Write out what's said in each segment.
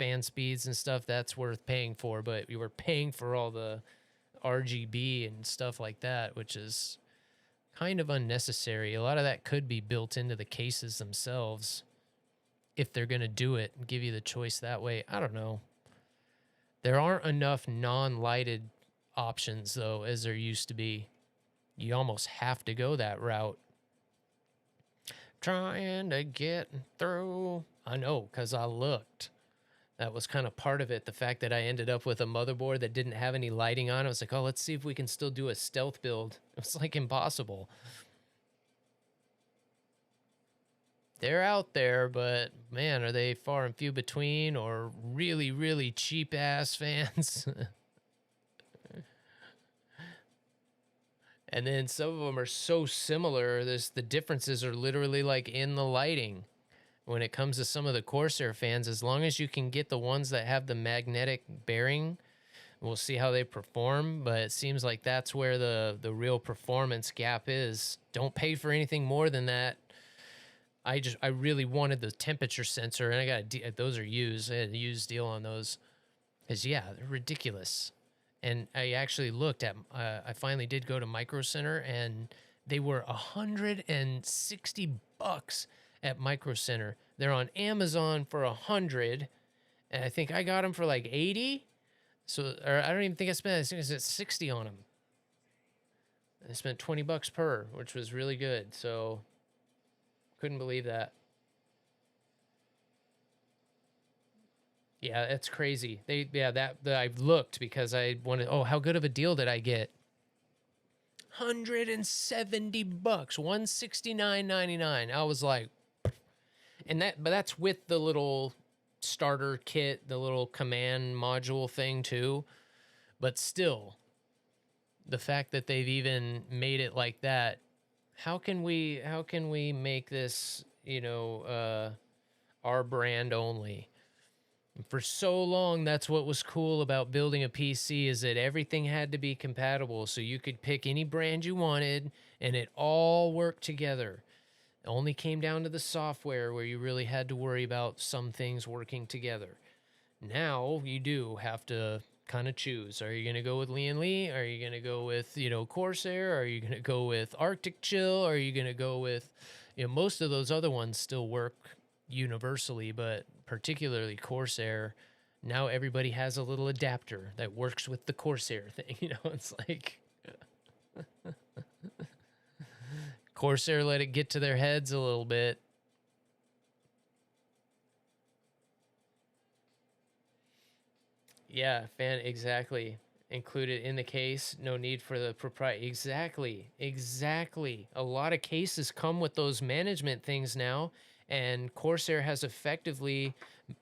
fan speeds and stuff, that's worth paying for, but you were paying for all the RGB and stuff like that, which is kind of unnecessary. A lot of that could be built into the cases themselves if they're going to do it and give you the choice that way. I don't know. There aren't enough non-lighted options, though, as there used to be. You almost have to go that route. Trying to get through. I know, because I looked. That was kind of part of it. The fact that I ended up with a motherboard that didn't have any lighting on it. I was like, oh, let's see if we can still do a stealth build. It was like impossible. They're out there, but man, are they far and few between or really, really cheap ass fans? And then some of them are so similar. The differences are literally like in the lighting. When it comes to some of the Corsair fans, as long as you can get the ones that have the magnetic bearing, we'll see how they perform. But it seems like that's where the real performance gap is. Don't pay for anything more than that. I really wanted the temperature sensor, and I got those are used. I had a used deal on those. Because, yeah, they're ridiculous. And I actually looked at, I finally did go to Micro Center, and they were $160 at Micro Center. They're on Amazon for $100, and I think I got them for like 80. So, or I don't even think I spent, I think I spent 60 on them. I spent $20 per, which was really good. So, couldn't believe that. Yeah, that's crazy. That I've looked because I wanted. Oh, how good of a deal did I get? $170, $169.99. I was like, but that's with the little starter kit, the little command module thing too. But still, the fact that they've even made it like that, how can we make this, our brand only? For so long, that's what was cool about building a PC, is that everything had to be compatible. So you could pick any brand you wanted and it all worked together. It only came down to the software where you really had to worry about some things working together. Now you do have to kind of choose. Are you going to go with Lian Li? Are you going to go with, Corsair? Are you going to go with Arctic Chill? Are you going to go with, most of those other ones still work universally, but particularly Corsair, now everybody has a little adapter that works with the Corsair thing. It's like Corsair let it get to their heads a little bit. Yeah, exactly. Included in the case, no need for the proprietary. Exactly. A lot of cases come with those management things now, and Corsair has effectively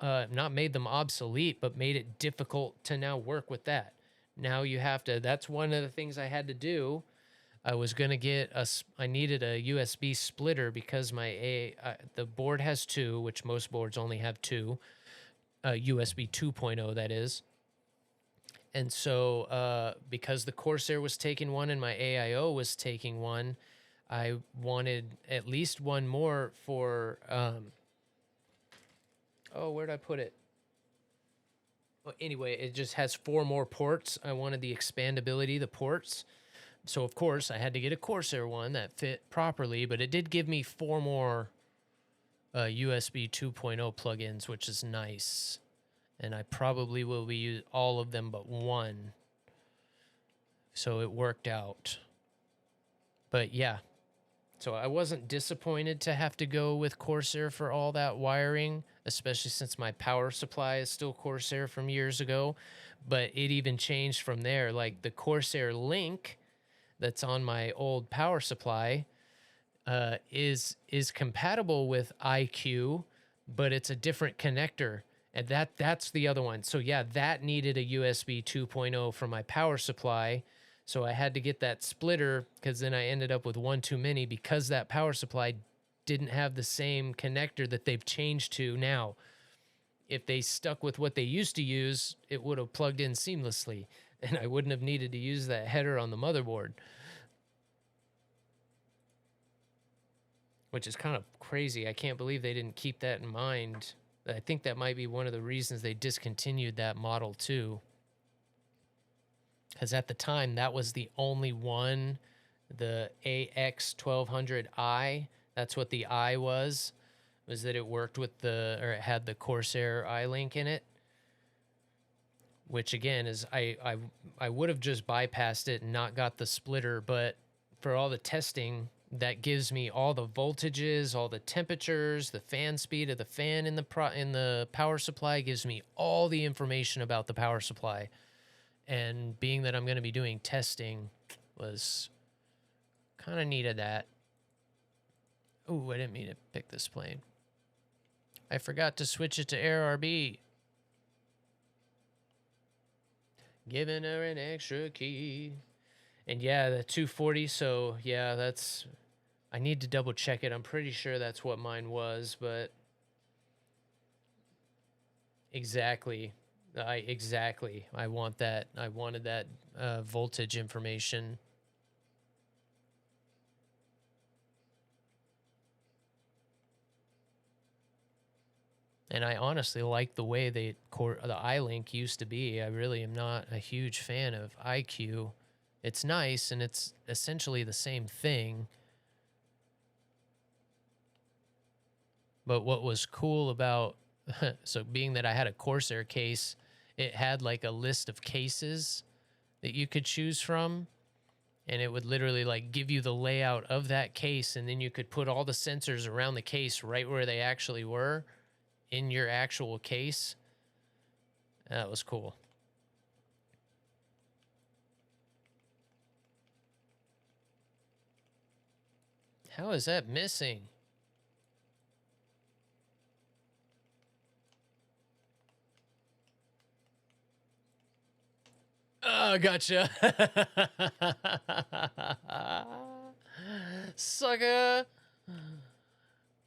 not made them obsolete, but made it difficult to now work with that. Now you have to, that's one of the things I had to do. I was going to I needed a USB splitter because the board has two, which most boards only have two, USB 2.0 that is. And so because the Corsair was taking one and my AIO was taking one, I wanted at least one more for, where'd I put it? Well, anyway, it just has 4 more ports. I wanted the expandability, the ports. So, of course, I had to get a Corsair one that fit properly, but it did give me 4 more USB 2.0 plugins, which is nice. And I probably will be using all of them but one. So it worked out. But yeah. So I wasn't disappointed to have to go with Corsair for all that wiring, especially since my power supply is still Corsair from years ago. But it even changed from there. Like the Corsair Link that's on my old power supply is compatible with iQ, but it's a different connector. And that's the other one. So yeah, that needed a USB 2.0 for my power supply. So I had to get that splitter because then I ended up with one too many because that power supply didn't have the same connector that they've changed to now. If they stuck with what they used to use, it would have plugged in seamlessly and I wouldn't have needed to use that header on the motherboard. Which is kind of crazy. I can't believe they didn't keep that in mind. I think that might be one of the reasons they discontinued that model too. Because at the time, that was the only one, the AX1200i. That's what the I was that it worked with it had the Corsair iLink in it. Which again is, I would have just bypassed it and not got the splitter, but for all the testing, that gives me all the voltages, all the temperatures, the fan speed of the fan in the power supply, gives me all the information about the power supply. And being that I'm going to be doing testing, was kind of needed that. Oh, I didn't mean to pick this plane. I forgot to switch it to Air RB. Giving her an extra key. And yeah, the 240, so yeah, that's... I need to double check it. I'm pretty sure that's what mine was, but... Exactly. I want that. I wanted that voltage information. And I honestly like the way the iLink used to be. I really am not a huge fan of iQ. It's nice, and it's essentially the same thing. But what was cool about... so being that I had a Corsair case, it had like a list of cases that you could choose from. And it would literally like give you the layout of that case, and then you could put all the sensors around the case right where they actually were in your actual case. That was cool. How is that missing? Oh, gotcha. Sucker.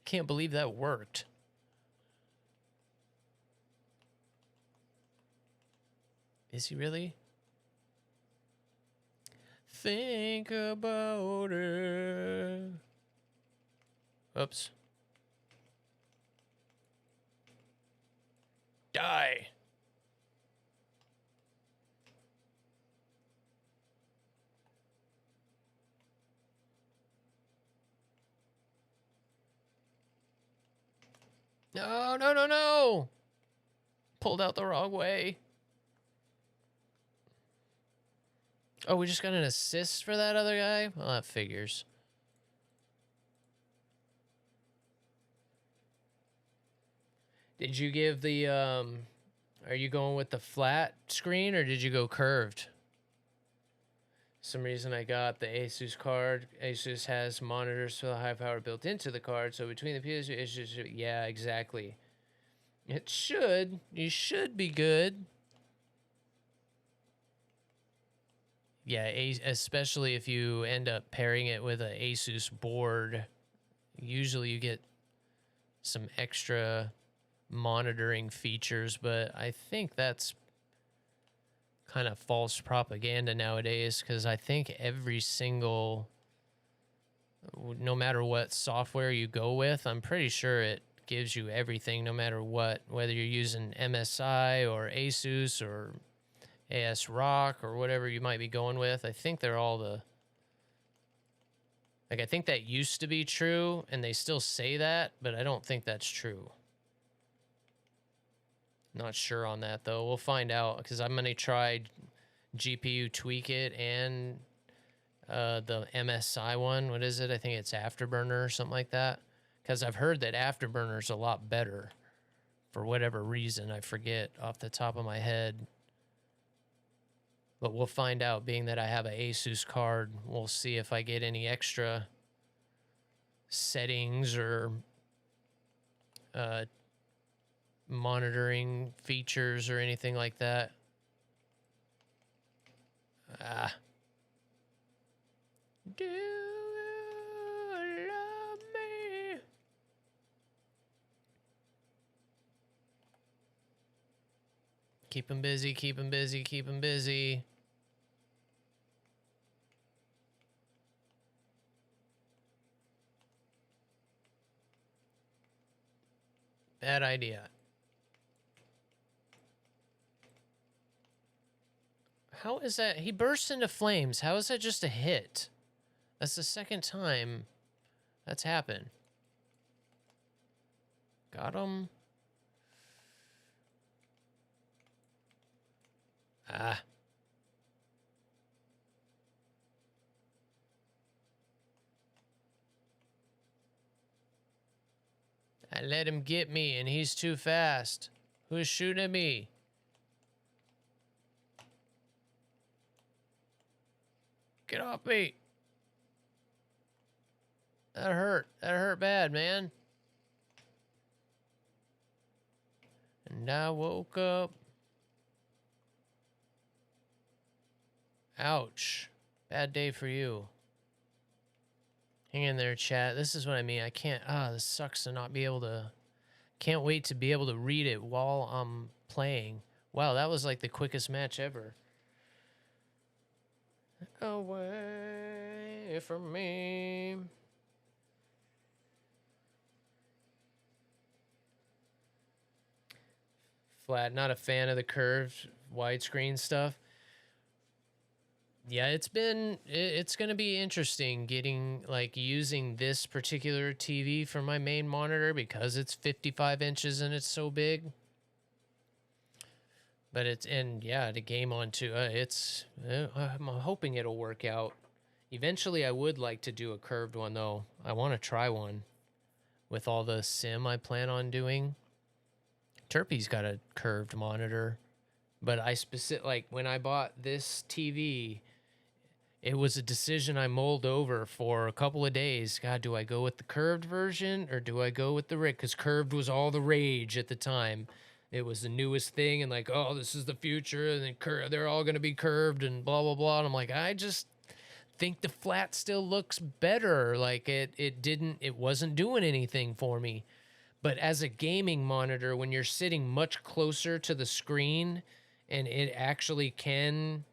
Can't believe that worked. Is he really? Think about it. Oops. Die. No, no, no, no. Pulled out the wrong way. Oh, we just got an assist for that other guy? Well, that figures. Did you give the, are you going with the flat screen, or did you go curved? Some reason I got the Asus card. Asus has monitors for the high power built into the card, so between the PSU, yeah, exactly. It should. You should be good. Yeah, especially if you end up pairing it with an Asus board. Usually you get some extra monitoring features, but I think that's kind of false propaganda nowadays, because I think every single, no matter what software you go with, I'm pretty sure it gives you everything no matter what, whether you're using MSI or Asus or ASRock or whatever you might be going with. I think they're all the... Like, I think that used to be true, and they still say that, but I don't think that's true. Not sure on that, though. We'll find out, because I'm going to try GPU Tweak It and the MSI one. What is it? I think it's Afterburner or something like that. Because I've heard that Afterburner's a lot better for whatever reason. I forget off the top of my head. But we'll find out, being that I have an Asus card. We'll see if I get any extra settings or monitoring features or anything like that. Do you love me? Keep him busy, keep him busy, keep him busy. Bad idea. How is that? He bursts into flames. How is that just a hit? That's the second time that's happened. Got him. Ah. I let him get me, and he's too fast. Who's shooting at me? Get off me. That hurt. That hurt bad, man. And I woke up. Ouch. Bad day for you. Hang in there, chat. This is what I mean. I can't... this sucks to not be able to... Can't wait to be able to read it while I'm playing. Wow, that was like the quickest match ever. Away from me. Flat, not a fan of the curved widescreen stuff. Yeah, it's going to be interesting getting, like, using this particular TV for my main monitor because it's 55 inches and it's so big. But it's, and yeah, the game on too, I'm hoping it'll work out. Eventually I would like to do a curved one though. I want to try one with all the sim I plan on doing. Turpy's got a curved monitor, but like when I bought this TV, it was a decision I mulled over for a couple of days. God, do I go with the curved version or do I go with the rig? Because curved was all the rage at the time. It was the newest thing and like, oh, this is the future and then they're all going to be curved and blah, blah, blah. And I'm like, I just think the flat still looks better. Like it wasn't doing anything for me. But as a gaming monitor, when you're sitting much closer to the screen and it actually can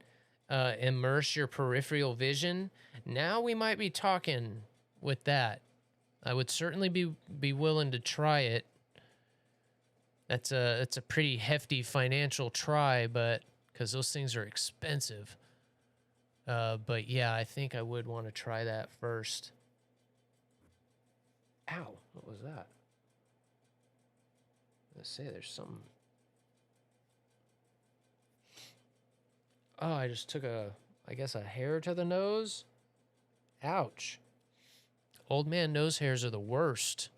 immerse your peripheral vision, now we might be talking with that. I would certainly be willing to try it. That's a pretty hefty financial try, but because those things are expensive. But yeah, I think I would want to try that first. Ow, what was that? Let's say there's something. Oh, I just took I guess a hair to the nose. Ouch. Old man nose hairs are the worst.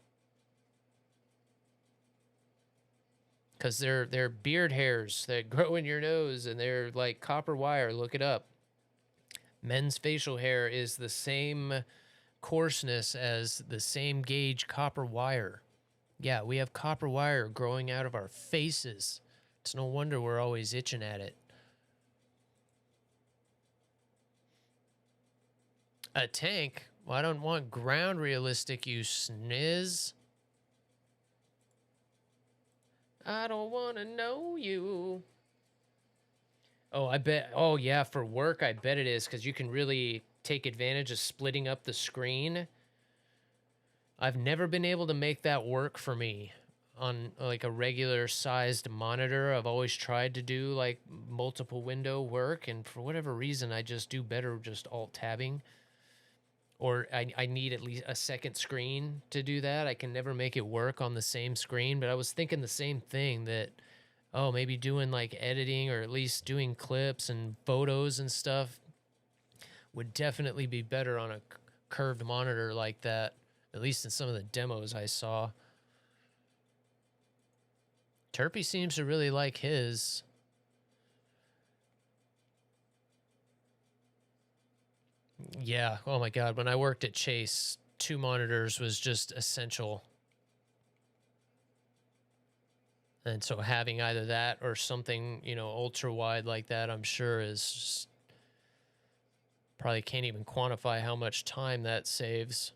Because they're beard hairs that grow in your nose and they're like copper wire. Look it up. Men's facial hair is the same coarseness as the same gauge copper wire. Yeah, we have copper wire growing out of our faces. It's no wonder we're always itching at it. A tank? Well, I don't want ground realistic, you sniz. I don't want to know you. Oh, I bet. Oh, yeah, for work, I bet it is because you can really take advantage of splitting up the screen. I've never been able to make that work for me on like a regular sized monitor. I've always tried to do like multiple window work, and for whatever reason, I just do better just alt tabbing. Or I need at least a second screen to do that. I can never make it work on the same screen, but I was thinking the same thing that, oh, maybe doing like editing or at least doing clips and photos and stuff would definitely be better on a curved monitor like that, at least in some of the demos I saw. Turpy seems to really like his. Yeah, oh my God, when I worked at Chase, 2 monitors was just essential. And so having either that or something, you know, ultra wide like that, I'm sure is just, probably can't even quantify how much time that saves.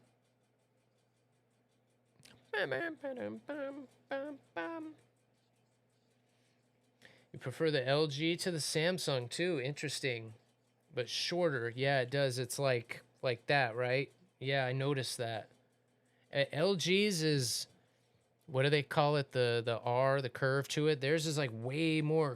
You prefer the LG to the Samsung too? Interesting. But shorter. Yeah, it does. It's like that, right? Yeah, I noticed that. LG's is, what do they call it? The R, the curve to it. Theirs is like way more